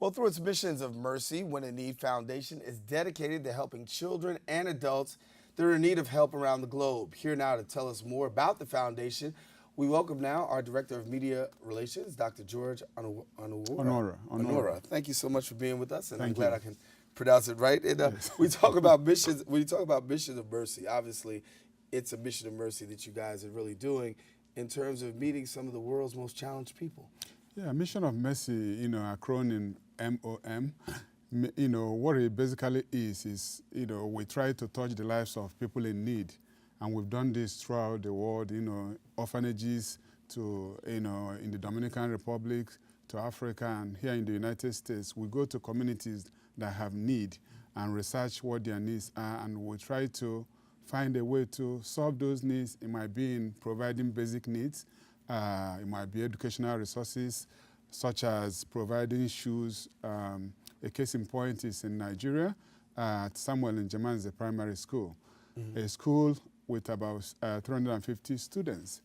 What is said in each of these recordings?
Well, through its missions of mercy, When in Need Foundation is dedicated to helping children and adults that are in need of help around the globe. Here now to tell us more about the foundation, we welcome now our Director of Media Relations, Dr. George Onuorah. Onuorah. Thank you so much for being with us, and I'm Thank glad you. I can pronounce it right. And Yes. we talk about missions. We talk about missions of mercy. Obviously, it's a mission of mercy that you guys are really doing in terms of meeting some of the world's most challenged people. Yeah, Mission of Mercy, acronym MOM, what it basically is, we try to touch the lives of people in need. And we've done this throughout the world, orphanages to, in the Dominican Republic, to Africa, and here in the United States. We go to communities that have need and research what their needs are, and we try to find a way to solve those needs. It might be in providing basic needs. It might be educational resources, such as providing shoes. A case in point is in Nigeria, at Samuel Njemanze Primary School, a school with about 350 students.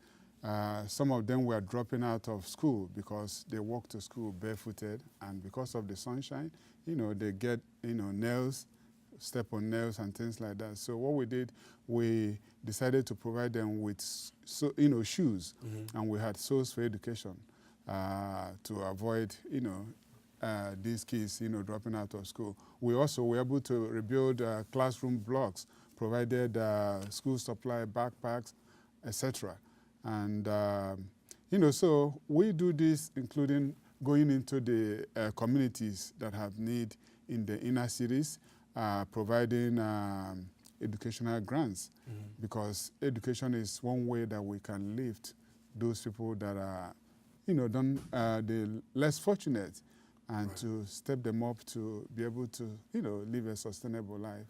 Some of them were dropping out of school because they walk to school barefooted, and because of the sunshine, they get, nails, step on nails and things like that. So what we did, we decided to provide them with, shoes, and we had soles for education to avoid, these kids, dropping out of school. We also were able to rebuild classroom blocks, provided school supply, backpacks, etc. And, so we do this, including going into the communities that have need in the inner cities, providing educational grants, because education is one way that we can lift those people that are, the less fortunate, and to step them up to be able to, live a sustainable life.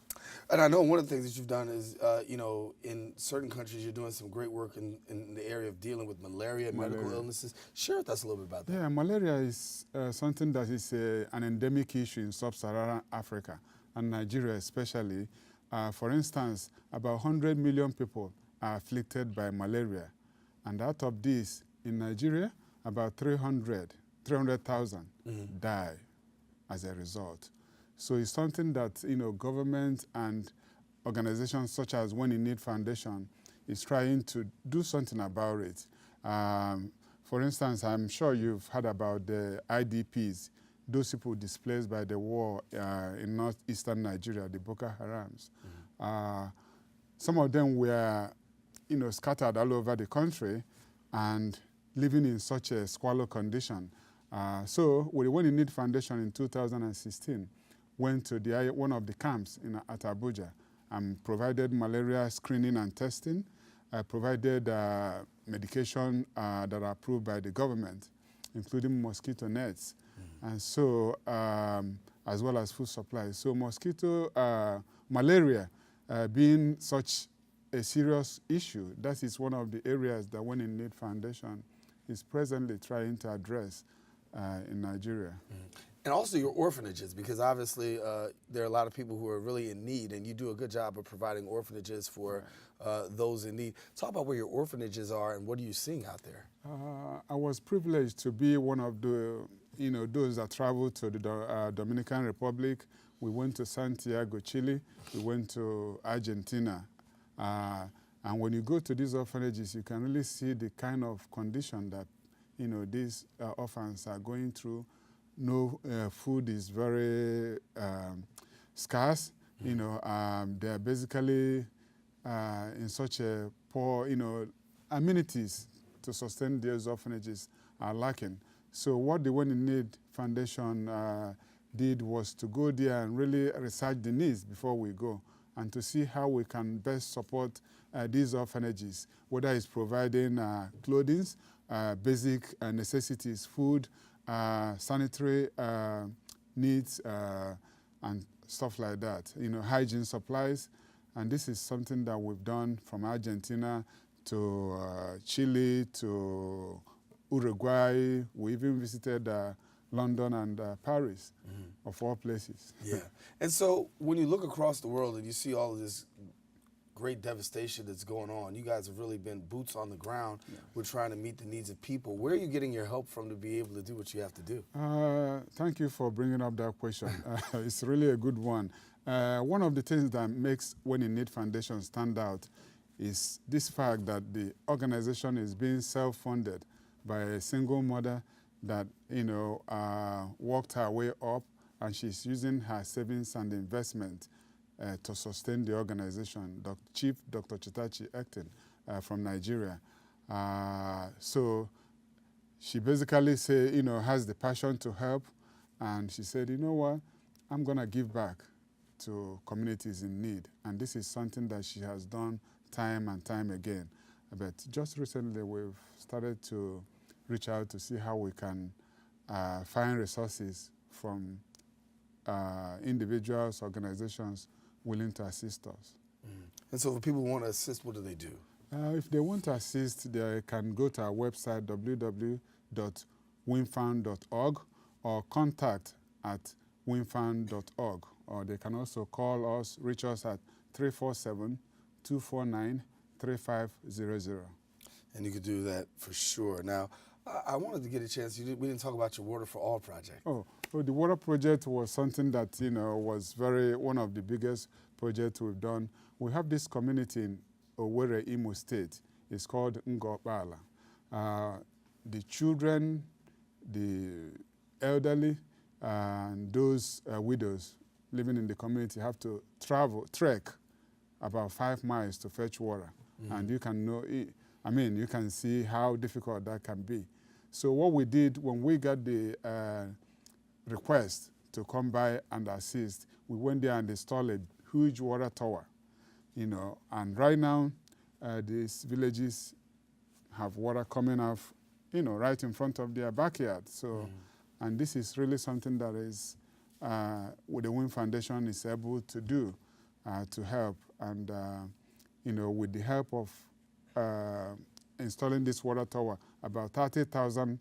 And I know one of the things that you've done is, in certain countries, you're doing some great work in the area of dealing with malaria, medical illnesses. Share with us a little bit about that. Yeah, malaria is something that is an endemic issue in sub-Saharan Africa, and Nigeria especially. For instance, about 100 million people are afflicted by malaria. And out of this, in Nigeria, about 300,000 die as a result. So it's something that, government and organizations such as When in Need Foundation is trying to do something about it. For instance, I'm sure you've heard about the IDPs, those people displaced by the war in northeastern Nigeria, the Boko Harams. Some of them were, scattered all over the country and living in such a squalor condition. So with the When in Need Foundation in 2016, went to one of the camps at Abuja and provided malaria screening and testing, provided medication that are approved by the government, including mosquito nets, and so, as well as food supplies. So malaria being such a serious issue, that is one of the areas that When in Need Foundation is presently trying to address in Nigeria. And also your orphanages, because obviously there are a lot of people who are really in need, and you do a good job of providing orphanages for those in need. Talk about where your orphanages are and what are you seeing out there? I was privileged to be one of the, those that traveled to the Dominican Republic. We went to Santiago, Chile. We went to Argentina. And when you go to these orphanages, you can really see the kind of condition that, these orphans are going through. No food is very scarce. They're basically in such a poor, amenities to sustain those orphanages are lacking. So what the When in Need Foundation did was to go there and really research the needs before we go, and to see how we can best support these orphanages, whether it's providing clothing, basic necessities, food, sanitary needs, and stuff like that, hygiene supplies. And this is something that we've done from Argentina to Chile to Uruguay. We even visited London and Paris, of all places. Yeah. And so when you look across the world and you see all of this great devastation that's going on. You guys have really been boots on the ground. Yeah. We're trying to meet the needs of people. Where are you getting your help from to be able to do what you have to do? Thank you for bringing up that question. It's really a good one. One of the things that makes When in Need Foundation stand out is this fact that the organization is being self-funded by a single mother that, worked her way up, and she's using her savings and investment to sustain the organization. Chief Dr. Chitachi Ektin from Nigeria. So she basically has the passion to help, and she said, you know what, I'm gonna give back to communities in need. And this is something that she has done time and time again. But just recently, we've started to reach out to see how we can find resources from individuals, organizations willing to assist us. And so if people want to assist, what do they do? If they want to assist, they can go to our website, www.winfound.org, or contact@winfound.org. Or they can also call us, reach us at 347-249-3500. And you could do that for sure. Now, I wanted to get a chance. We didn't talk about your Water for All project. Oh, the water project was something that, was one of the biggest projects we've done. We have this community in Onuorah, Imo State. It's called Ngokbala. The children, the elderly, and those widows living in the community have to trek about 5 miles to fetch water. And you can see how difficult that can be. So what we did when we got the request to come by and assist, we went there and installed a huge water tower, and right now these villages have water coming off, right in front of their backyard. So, and this is really something that is what the WIN Foundation is able to do to help. And, with the help of installing this water tower, about 30,000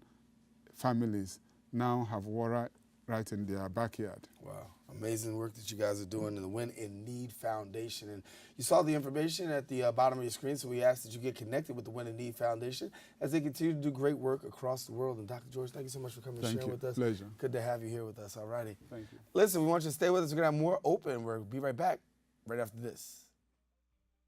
families now have water right in their backyard. Wow. Amazing work that you guys are doing in the When in Need Foundation. And you saw the information at the bottom of your screen, so we ask that you get connected with the When in Need Foundation as they continue to do great work across the world. And Dr. George, thank you so much for coming and sharing with us. Pleasure. Good to have you here with us. All righty. Thank you. Listen, we want you to stay with us. We're going to have more open. We'll be right back right after this.